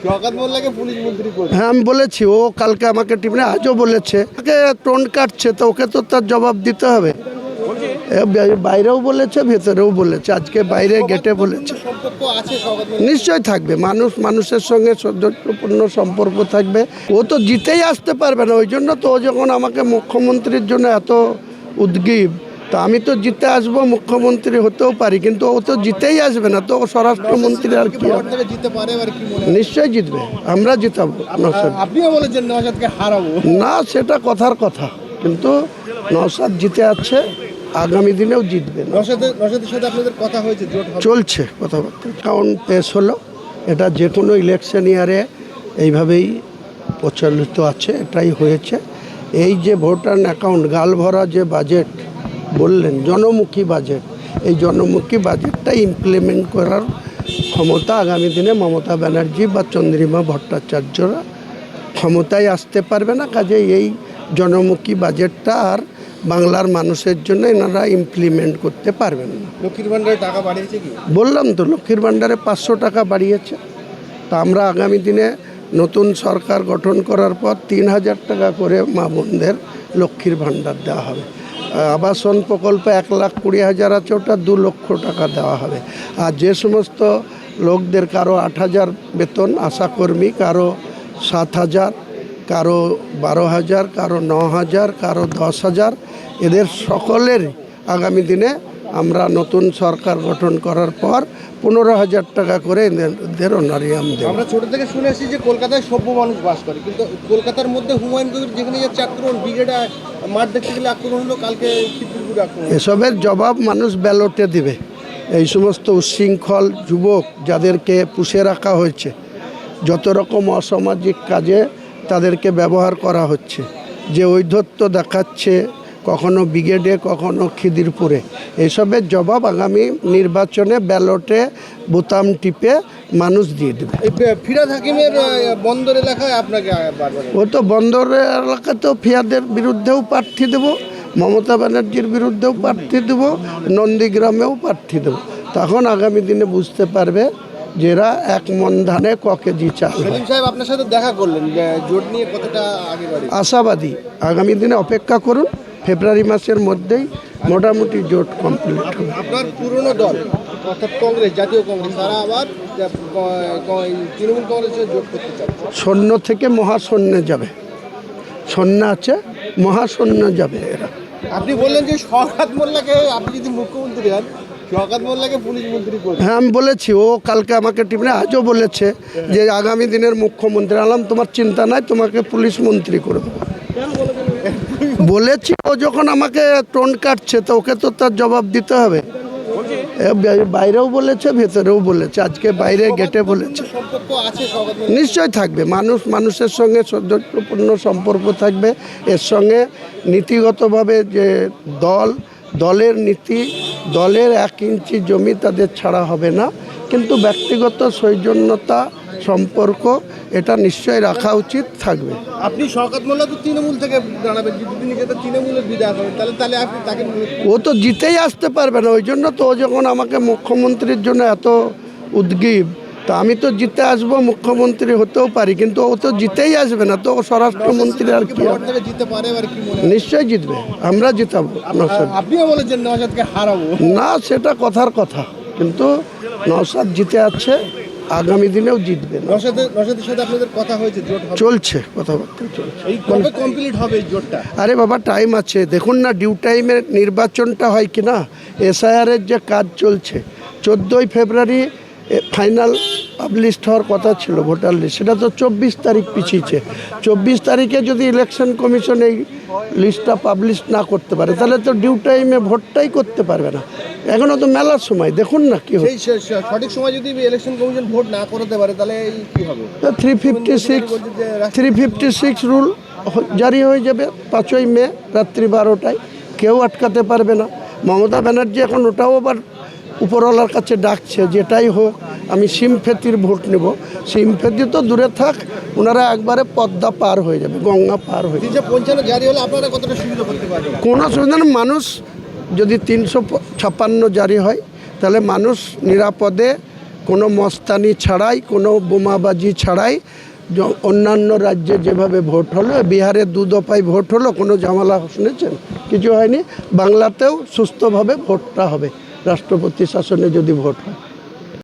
Shawkat মোল্লাকে police মন্ত্রী করে। হ্যাঁ আমি বলেছি, ও কালকে আমাকে টিফিনে আজও বলেছে, ওকে টোন কাটছে তো ওকে তো তার জবাব দিতে হবে। বাইরেও বলেছে, ভেতরেও বলেছে, আজকে বাইরে গেটে বলেছে। সম্পর্ক আছে শওকত মোল্লা? নিশ্চয়ই থাকবে, মানুষ মানুষের সঙ্গে সৌজন্যপূর্ণ সম্পর্ক থাকবে। ও তো জিতেই আসতে পারবে না, ওই জন্য তো ও যখন আমাকে মুখ্যমন্ত্রীর জন্য এত উদ্গ্রীব, তা আমি তো জিতে আসবো, মুখ্যমন্ত্রী হতেও পারি, কিন্তু ও তো জিতেই আসবে না, তো ও স্বরাষ্ট্রমন্ত্রী আর কি হবে? থেকে জিততে পারে আর কি মনে হয়? নিশ্চয়ই জিতবে, আমরা জিতাবো। আপনিও বলেছেন নওশাদকে হারাবো। না, সেটা কথার কথা, কিন্তু নওশাদ জিতে আছে, আগামী দিনেও জিতবে। নওশাদের সাথে আপনাদের কথা হয়েছে? জোট হবে? চলছে কথাবার্তা, কাউন্ট পেশ হলো। এটা যে কোনো ইলেকশন ইয়ারে এইভাবেই প্রচলিত আছে, এটাই হয়েছে। এই যে ভোটার অ্যাকাউন্ট গাল ভরা যে বাজেট বললেন, জনমুখী বাজেট, এই জনমুখী বাজেটটা ইমপ্লিমেন্ট করার ক্ষমতা আগামী দিনে মমতা ব্যানার্জি বা চন্দ্রিমা ভট্টাচার্যরা ক্ষমতায় আসতে পারবে না। কাজে এই জনমুখী বাজেটটা আর বাংলার মানুষের জন্য এনারা ইমপ্লিমেন্ট করতে পারবেন না। লক্ষ্মীর ভান্ডারে টাকা বাড়িয়েছে কি? বললাম তো, লক্ষ্মীর ভান্ডারে 500 টাকা বাড়িয়েছে। তা আমরা আগামী দিনে নতুন সরকার গঠন করার পর 3000 টাকা করে মা বোনদের লক্ষ্মীর ভান্ডার দেওয়া হবে। আবাসন প্রকল্প 1,20,000 আছে, ওটা 2 লক্ষ টাকা দেওয়া হবে। আর যে সমস্ত লোকদের কারো 8,000 বেতন আশাকর্মী, কারো 7,000, কারো 12,000, কারো 9,000, কারো 10,000, এদের সকলের আগামী দিনে আমরা নতুন সরকার গঠন করার পর 15,000 টাকা করে এদের অনারিয়াম দেব। আমরা ছোট থেকে শুনে আসছি যে কলকাতায় সভ্য মানুষ বাস করে, কিন্তু কলকাতার মধ্যে হুমায়ুন কবির যেখানে যাচ্ছে আক্রমণ, ব্রিগেডে মাঠ দেখতে গেলে আক্রমণ হলো, কালকে খিদিরপুরে আক্রমণ। এসবের জবাব মানুষ ব্যালটে দিবে। এই সমস্ত উচ্ছৃঙ্খল যুবক যাদেরকে পুষে রাখা হয়েছে, যত রকম অসামাজিক কাজে তাদেরকে ব্যবহার করা হচ্ছে, যে ঔদ্ধত্য দেখাচ্ছে কখনো ব্রিগেডে কখনো খিদিরপুরে, এসবের জবাব আগামী নির্বাচনে ব্যালটে বোতাম টিপে মানুষ দিয়ে দেবে। ফিরহাদ হাকিমের বন্দর এলাকায় আপনাকে বারবার, ও তো বন্দর এলাকাতেও ফিয়াদের বিরুদ্ধেও প্রার্থী দেব, মমতা ব্যানার্জির বিরুদ্ধেও প্রার্থী দেব, নন্দীগ্রামেও প্রার্থী দেব। তখন আগামী দিনে বুঝতে পারবে যে এরা এক মন ধানে ক কেজি চাল। সেলিম সাহেব আপনার সাথে দেখা করলেন, জোট নিয়ে কতটা আগে বাড়ি? আশাবাদী, আগামী দিনে অপেক্ষা করুন, ফেব্রুয়ারি মাসের মধ্যেই মোটামুটি জোট কমপ্লিট হবে। আপনার পুরনো দল অর্থাৎ কংগ্রেস, জাতীয় কংগ্রেস, তারা আবার তৃণমূল কংগ্রেসের জোট করতে চাচ্ছে। শূন্য থেকে মহাশূন্যে যাবে, শূন্য আছে মহাশূন্য যাবে এরা। আপনি বললেন যে শওকত মোল্লাকে, আপনি যদি মুখ্যমন্ত্রী হন, শওকত মোল্লাকে পুলিশ মন্ত্রী করবেন। হ্যাঁ আমি বলেছি, ও কালকে আমাকে টিফিনে আজও বলেছে যে আগামী দিনের মুখ্যমন্ত্রী। আলাম তোমার চিন্তা নাই, তোমাকে পুলিশ মন্ত্রী করে দেবো বলেছি। ও যখন আমাকে টোন কাটছে তো ওকে তো তার জবাব দিতে হবে। বাইরেও বলেছে, ভেতরেও বলেছে, আজকে বাইরে গেটে বলেছে। সম্পর্ক আছে শওকত মোল্লা? নিশ্চয়ই থাকবে, মানুষ মানুষের সঙ্গে সৌজন্যপূর্ণ সম্পর্ক থাকবে। এর সঙ্গে নীতিগতভাবে যে দলের নীতি, দলের 1 ইঞ্চি জমি তাদের ছাড়া হবে না, কিন্তু ব্যক্তিগত সৌজন্যতা সম্পর্ক এটা নিশ্চয়ই রাখা উচিত, থাকবে। আপনি শওকত মোল্লা তো তৃণমূল থেকে দাঁড়াবেন, যদি নিজেদের তৃণমূলের বিধায়ক হবেন, তাহলে আপনি তাকে ও তো জিতেই আসতে পারবে না, ওই জন্য তো ও যখন আমাকে মুখ্যমন্ত্রীর জন্য এত উদ্গ্রীব, তা আমি তো জিতে আসবো, মুখ্যমন্ত্রী হতেও পারি, কিন্তু ও তো জিতেই আসবে না, তো ও স্বরাষ্ট্রমন্ত্রী আর কি হবে? থেকে জিততে পারে আর কি মনে হয়? নিশ্চয়ই জিতবে, আমরা জিতাবো। আপনিও বলেছেন নওশাদকে হারাবো। না, সেটা কথার কথা, কিন্তু নওশাদ জিতে আছে, আগামী দিনেও জিতবে। নওশাদের সাথে আপনাদের কথা হয়েছে? জোট হবে? চলছে কথাবার্তা, চলছে। এই কবে কমপ্লিট হবে এই জোটটা? আরে বাবা, টাইম আছে, দেখুন না ডিউ টাইমে নির্বাচনটা হয় কি না। এসআইআরের যে কাজ চলছে, 14ই ফেব্রুয়ারি ফাইনাল পাবলিশ হওয়ার কথা ছিল ভোটার লিস্ট, সেটা তো 24 তারিখ পিছিয়েছে। 24 তারিখে যদি ইলেকশন কমিশন এই লিস্টটা পাবলিশ না করতে পারে, তাহলে তো ডিউ টাইমে ভোটটাই করতে পারবে না। এখনও তো মেলার সময়, দেখুন না কি হয়। সেই সঠিক সময় যদি ইলেকশন কমিশন ভোট না করতে পারে, তাহলে কি হবে? 356 রুল জারি হয়ে যাবে 5ই মে রাত্রি 12টায়, কেউ আটকাতে পারবে না। মমতা ব্যানার্জি এখন ওটাও আবার উপরওয়ালার কাছে ডাকছে, যেটাই হোক আমি সিমফেতির ভোট নেব। সিমফেতি তো দূরে থাক, ওনারা একবারে পদ্মা পার হয়ে যাবে, গঙ্গা পার হয়ে যাবে। 355 জারি হলে আপনারা কতটা সুবিধা করতে পারবেন? কোনো সুবিধা না। মানুষ যদি 356 জারি হয়, তাহলে মানুষ নিরাপদে কোনো মস্তানি ছাড়াই, কোনো বোমাবাজি ছাড়াই অন্যান্য রাজ্যে যেভাবে ভোট হলো, বিহারে 2 দফায় ভোট হলো, কোনো ঝামেলা শুনেছেন? কিছু হয়নি। বাংলাতেও সুস্থভাবে ভোটটা হবে রাষ্ট্রপতি শাসনে যদি ভোট হয়।